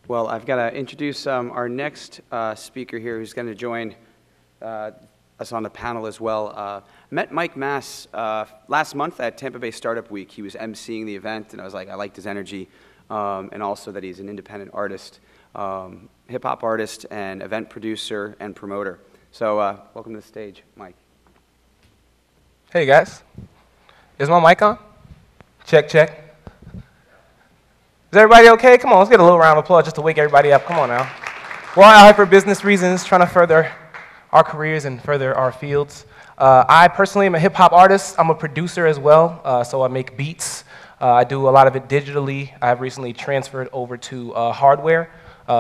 Well, I've got to introduce our next speaker here who's going to join us on the panel as well. I met Mike Mass last month at Tampa Bay Startup Week. He was emceeing the event, and I was like, I liked his energy, and also that he's an independent artist, hip-hop artist, and event producer and promoter. So welcome to the stage, Mike. Hey, guys. Is my mic on? Check, check. Is everybody okay? Come on, let's get a little round of applause just to wake everybody up. Come on now. We're all out here for business reasons, trying to further our careers and further our fields. I personally am a hip-hop artist. I'm a producer as well, so I make beats. I do a lot of it digitally. I've recently transferred over to hardware,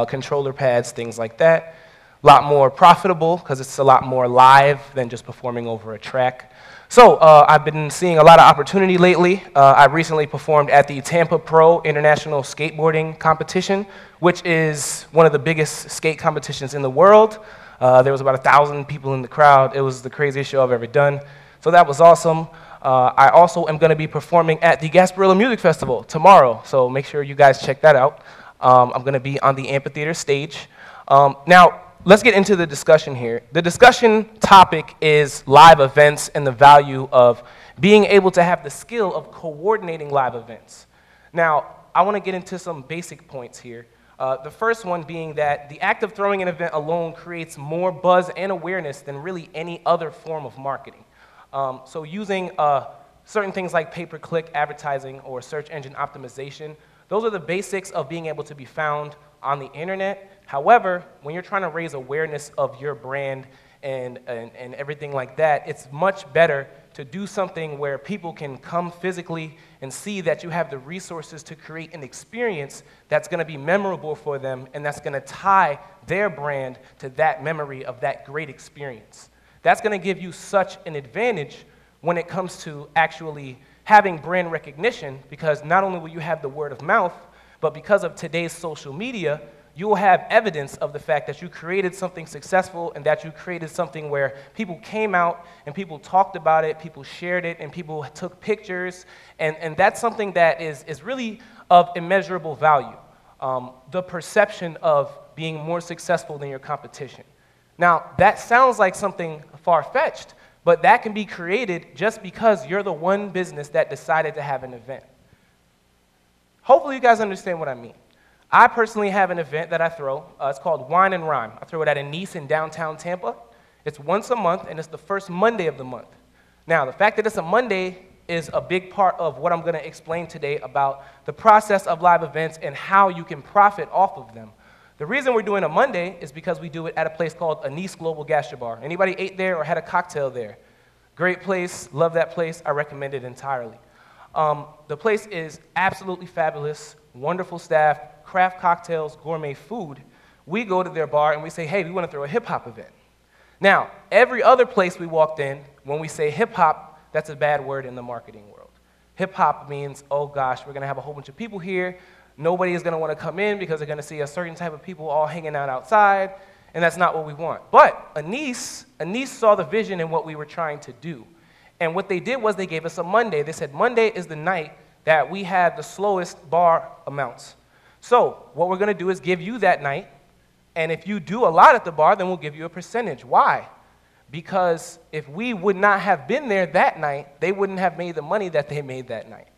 controller pads, things like that. A lot more profitable because it's a lot more live than just performing over a track. So I've been seeing a lot of opportunity lately. I recently performed at the Tampa Pro International Skateboarding Competition, which is one of the biggest skate competitions in the world. There was about 1,000 people in the crowd. It was the craziest show I've ever done. So that was awesome. I also am going to be performing at the Gasparilla Music Festival tomorrow, so make sure you guys check that out. I'm going to be on the amphitheater stage. Now, let's get into the discussion here. The discussion topic is live events and the value of being able to have the skill of coordinating live events. Now, I want to get into some basic points here. The first one being that the act of throwing an event alone creates more buzz and awareness than really any other form of marketing. So using certain things like pay-per-click advertising or search engine optimization, those are the basics of being able to be found on the internet. However, when you're trying to raise awareness of your brand and everything like that, it's much better to do something where people can come physically and see that you have the resources to create an experience that's going to be memorable for them and that's going to tie their brand to that memory of that great experience. That's going to give you such an advantage when it comes to actually having brand recognition, because not only will you have the word of mouth, but because of today's social media, you will have evidence of the fact that you created something successful and that you created something where people came out and people talked about it, people shared it, and people took pictures. And that's something that is really of immeasurable value, the perception of being more successful than your competition. Now, that sounds like something far-fetched, but that can be created just because you're the one business that decided to have an event. Hopefully you guys understand what I mean. I personally have an event that I throw. It's called Wine and Rhyme. I throw it at a Nice in downtown Tampa. It's once a month, and it's the first Monday of the month. Now, the fact that it's a Monday is a big part of what I'm going to explain today about the process of live events and how you can profit off of them. The reason we're doing a Monday is because we do it at a place called a Nice Global Gastrobar. Anybody ate there or had a cocktail there? Great place. Love that place. I recommend it entirely. The place is absolutely fabulous, wonderful staff, craft cocktails, gourmet food. We go to their bar and we say, hey, we want to throw a hip-hop event. Now, every other place we walked in, when we say hip-hop, that's a bad word in the marketing world. Hip-hop means, oh gosh, we're going to have a whole bunch of people here. Nobody is going to want to come in because they're going to see a certain type of people all hanging out outside, and that's not what we want. But Anise saw the vision in what we were trying to do. And what they did was they gave us a Monday. They said Monday is the night that we have the slowest bar amounts. So what we're going to do is give you that night, and if you do a lot at the bar, then we'll give you a percentage. Why? Because if we would not have been there that night, they wouldn't have made the money that they made that night.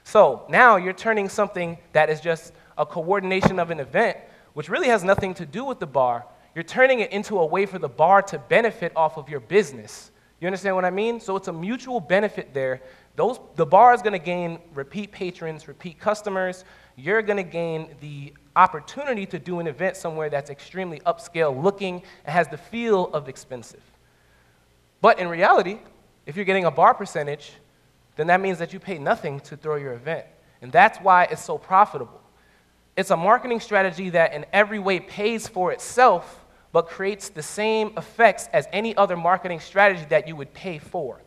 So now you're turning something that is just a coordination of an event, which really has nothing to do with the bar, you're turning it into a way for the bar to benefit off of your business. You understand what I mean? So it's a mutual benefit there. The bar is going to gain repeat patrons, repeat customers. You're going to gain the opportunity to do an event somewhere that's extremely upscale looking and has the feel of expensive. But in reality, if you're getting a bar percentage, then that means that you pay nothing to throw your event. And that's why it's so profitable. It's a marketing strategy that in every way pays for itself, but creates the same effects as any other marketing strategy that you would pay for.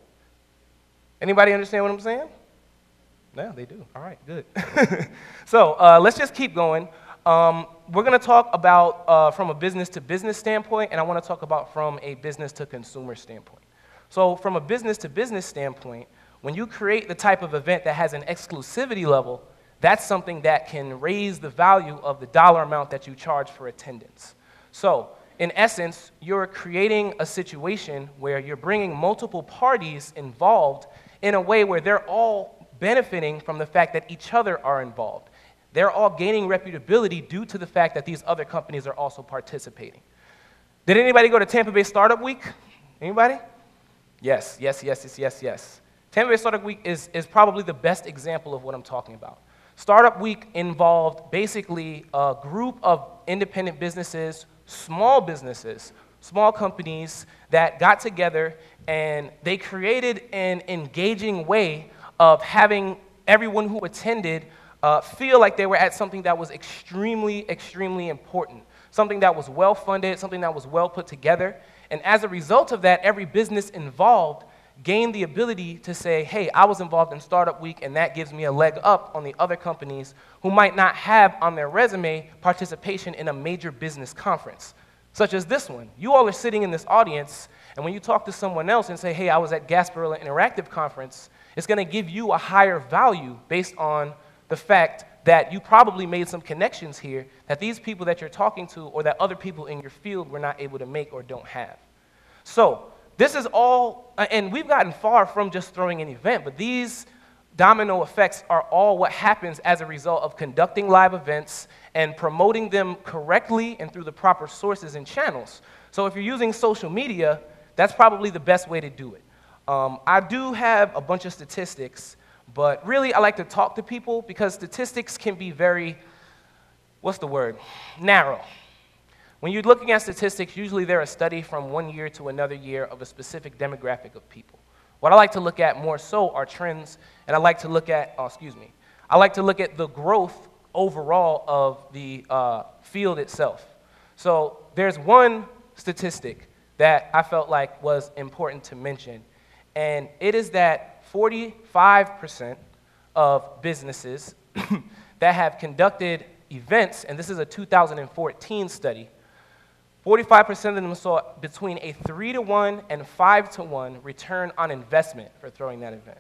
Anybody understand what I'm saying? Yeah, they do. All right, good. So let's just keep going. We're going to talk about from a business-to-business standpoint, and I want to talk about from a business-to-consumer standpoint. So from a business-to-business standpoint, when you create the type of event that has an exclusivity level, that's something that can raise the value of the dollar amount that you charge for attendance. So, in essence, you're creating a situation where you're bringing multiple parties involved in a way where they're all benefiting from the fact that each other are involved. They're all gaining reputability due to the fact that these other companies are also participating. Did anybody go to Tampa Bay Startup Week? Anybody? Yes. Tampa Bay Startup Week is probably the best example of what I'm talking about. Startup Week involved basically a group of independent businesses, small companies that got together and they created an engaging way of having everyone who attended feel like they were at something that was extremely, extremely important, something that was well-funded, something that was well put together. And as a result of that, every business involved gained the ability to say, hey, I was involved in Startup Week, and that gives me a leg up on the other companies who might not have on their resume participation in a major business conference, such as this one. You all are sitting in this audience, and when you talk to someone else and say, hey, I was at Gasparilla Interactive Conference, it's going to give you a higher value based on the fact that you probably made some connections here that these people that you're talking to or that other people in your field were not able to make or don't have. So this is all, and we've gotten far from just throwing an event, but these domino effects are all what happens as a result of conducting live events and promoting them correctly and through the proper sources and channels. So if you're using social media, that's probably the best way to do it. I do have a bunch of statistics, but really I like to talk to people because statistics can be very, narrow. When you're looking at statistics, usually they're a study from one year to another year of a specific demographic of people. What I like to look at more so are trends, and I like to look at, I like to look at the growth overall of the field itself. So there's one statistic that I felt like was important to mention, and it is that 45% of businesses that have conducted events, and this is a 2014 study, 45% of them saw between a 3-to-1 and 5-to-1 return on investment for throwing that event.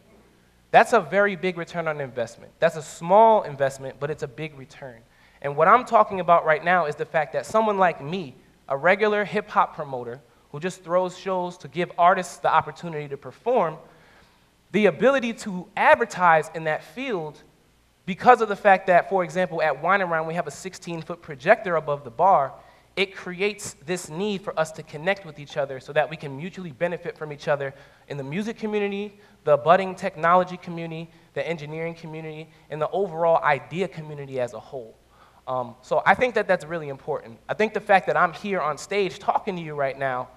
That's a very big return on investment. That's a small investment, but it's a big return. And what I'm talking about right now is the fact that someone like me, a regular hip-hop promoter who just throws shows to give artists the opportunity to perform, the ability to advertise in that field because of the fact that, for example, at Wine and Round we have a 16-foot projector above the bar, it creates this need for us to connect with each other so that we can mutually benefit from each other in the music community, the budding technology community, the engineering community, and the overall idea community as a whole. So I think that that's really important. I think the fact that I'm here on stage talking to you right now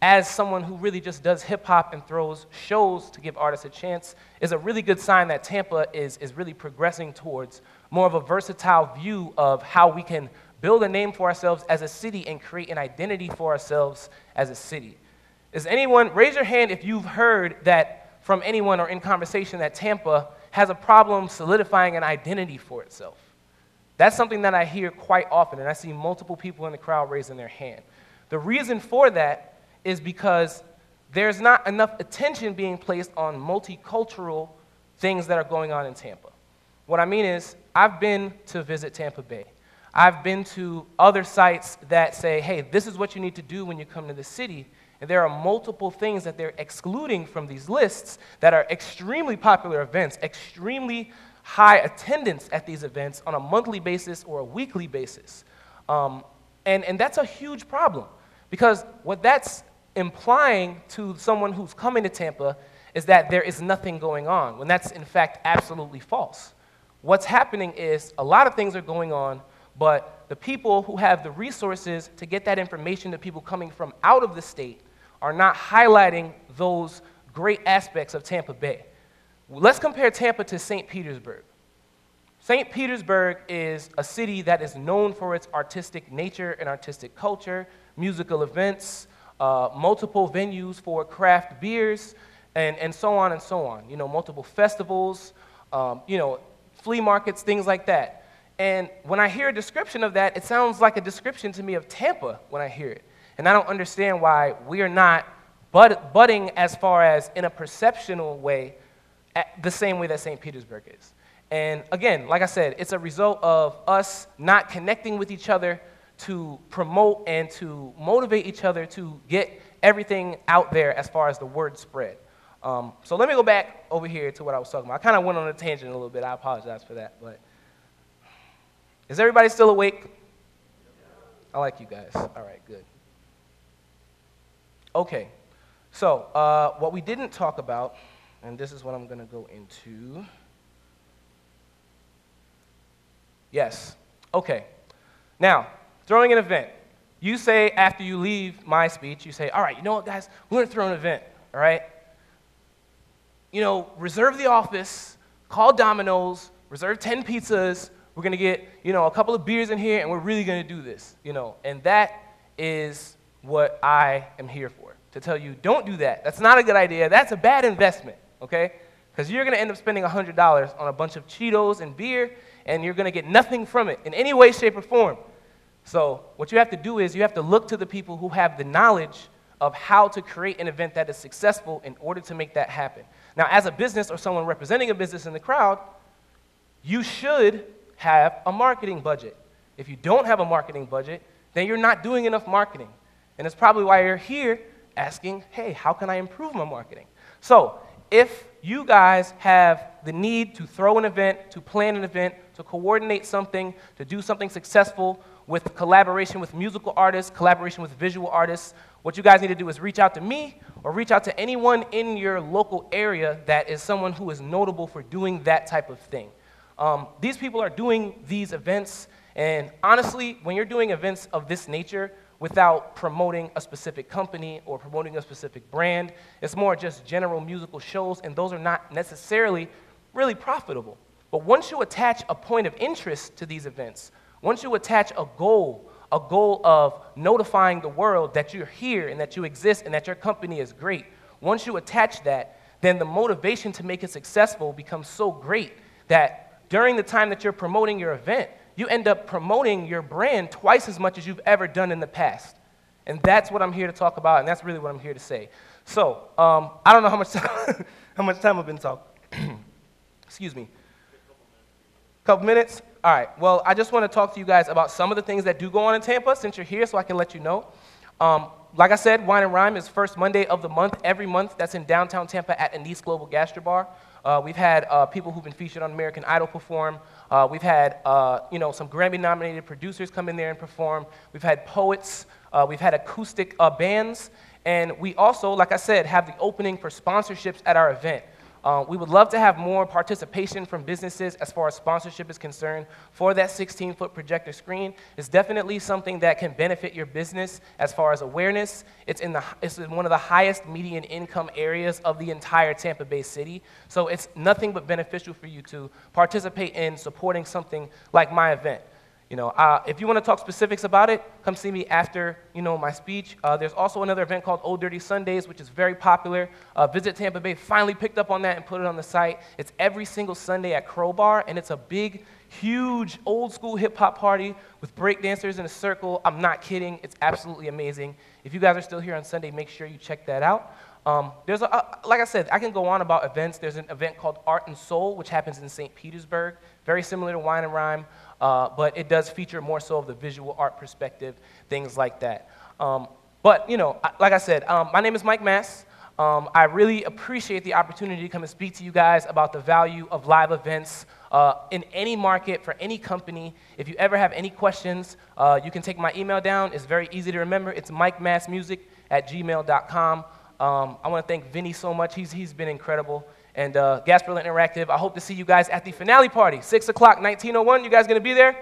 as someone who really just does hip-hop and throws shows to give artists a chance is a really good sign that Tampa is really progressing towards more of a versatile view of how we can build a name for ourselves as a city and create an identity for ourselves as a city. Is anyone, raise your hand if you've heard that from anyone or in conversation that Tampa has a problem solidifying an identity for itself. That's something that I hear quite often, and I see multiple people in the crowd raising their hand. The reason for that is because there's not enough attention being placed on multicultural things that are going on in Tampa. What I mean is, I've been to visit Tampa Bay. I've been to other sites that say, hey, this is what you need to do when you come to the city. And there are multiple things that they're excluding from these lists that are extremely popular events, extremely high attendance at these events on a monthly basis or a weekly basis. And that's a huge problem because what that's implying to someone who's coming to Tampa is that there is nothing going on, when that's in fact absolutely false. What's happening is a lot of things are going on, but the people who have the resources to get that information to people coming from out of the state are not highlighting those great aspects of Tampa Bay. Let's compare Tampa to St. Petersburg. St. Petersburg is a city that is known for its artistic nature and artistic culture, musical events, multiple venues for craft beers, and so on and so on. You know, multiple festivals, flea markets, things like that. And when I hear a description of that, it sounds like a description to me of Tampa when I hear it. And I don't understand why we are not budding as far as in a perceptional way, the same way that St. Petersburg is. And again, like I said, it's a result of us not connecting with each other to promote and to motivate each other to get everything out there as far as the word spread. So let me go back over here to what I was talking about. I kind of went on a tangent a little bit. I apologize for that. But is everybody still awake? I like you guys. All right, good. Okay, so what we didn't talk about, and this is what I'm going to go into. Yes, okay. Now, throwing an event. You say after you leave my speech, you say, all right, you know what, guys, we're going to throw an event, all right? You know, reserve the office, call Domino's, reserve 10 pizzas, we're going to get, you know, a couple of beers in here, and we're really going to do this, you know. And that is what I am here for, to tell you, don't do that. That's not a good idea. That's a bad investment, okay? Because you're going to end up spending $100 on a bunch of Cheetos and beer, and you're going to get nothing from it in any way, shape, or form. So what you have to do is you have to look to the people who have the knowledge of how to create an event that is successful in order to make that happen. Now, as a business or someone representing a business in the crowd, you should have a marketing budget. If you don't have a marketing budget, then you're not doing enough marketing. And it's probably why you're here asking, hey, how can I improve my marketing? So if you guys have the need to throw an event, to plan an event, to coordinate something, to do something successful with collaboration with musical artists, collaboration with visual artists, what you guys need to do is reach out to me or reach out to anyone in your local area that is someone who is notable for doing that type of thing. These people are doing these events, and honestly, when you're doing events of this nature without promoting a specific company or promoting a specific brand, it's more just general musical shows, and those are not necessarily really profitable. But once you attach a point of interest to these events, once you attach a goal of notifying the world that you're here and that you exist and that your company is great, once you attach that, then the motivation to make it successful becomes so great that during the time that you're promoting your event, you end up promoting your brand twice as much as you've ever done in the past. And that's what I'm here to talk about, and that's really what I'm here to say. So, I don't know how much time, I've been talking. Excuse me. Couple minutes? All right. Well, I just want to talk to you guys about some of the things that do go on in Tampa since you're here so I can let you know. Like I said, Wine and Rhyme is first Monday of the month, every month. That's in downtown Tampa at Anise Global Gastrobar. We've had people who've been featured on American Idol perform. We've had some Grammy-nominated producers come in there and perform. We've had poets. We've had acoustic bands. And we also, like I said, have the opening for sponsorships at our event. We would love to have more participation from businesses as far as sponsorship is concerned for that 16-foot projector screen. It's definitely something that can benefit your business as far as awareness. It's in one of the highest median income areas of the entire Tampa Bay city. So it's nothing but beneficial for you to participate in supporting something like my event. You know, if you want to talk specifics about it, come see me after, my speech. There's also another event called Old Dirty Sundays, which is very popular. Visit Tampa Bay finally picked up on that and put it on the site. It's every single Sunday at Crowbar, and it's a big, huge, old-school hip-hop party with breakdancers in a circle. I'm not kidding. It's absolutely amazing. If you guys are still here on Sunday, make sure you check that out. Like I said, I can go on about events. There's an event called Art and Soul, which happens in St. Petersburg, very similar to Wine and Rhyme. But it does feature more so of the visual art perspective, things like that. Like I said, my name is Mike Mass. I really appreciate the opportunity to come and speak to you guys about the value of live events in any market, for any company. If you ever have any questions, you can take my email down. It's very easy to remember. It's mikemassmusic@gmail.com. I want to thank Vinny so much. He's been incredible. And Gasparilla Interactive, I hope to see you guys at the finale party, 6 o'clock, 1901. You guys going to be there?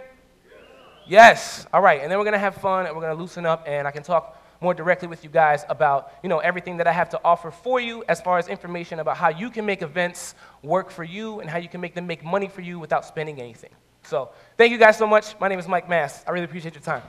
Yes. All right. And then we're going to have fun, and we're going to loosen up, and I can talk more directly with you guys about, everything that I have to offer for you as far as information about how you can make events work for you and how you can make them make money for you without spending anything. So thank you guys so much. My name is Mike Mass. I really appreciate your time.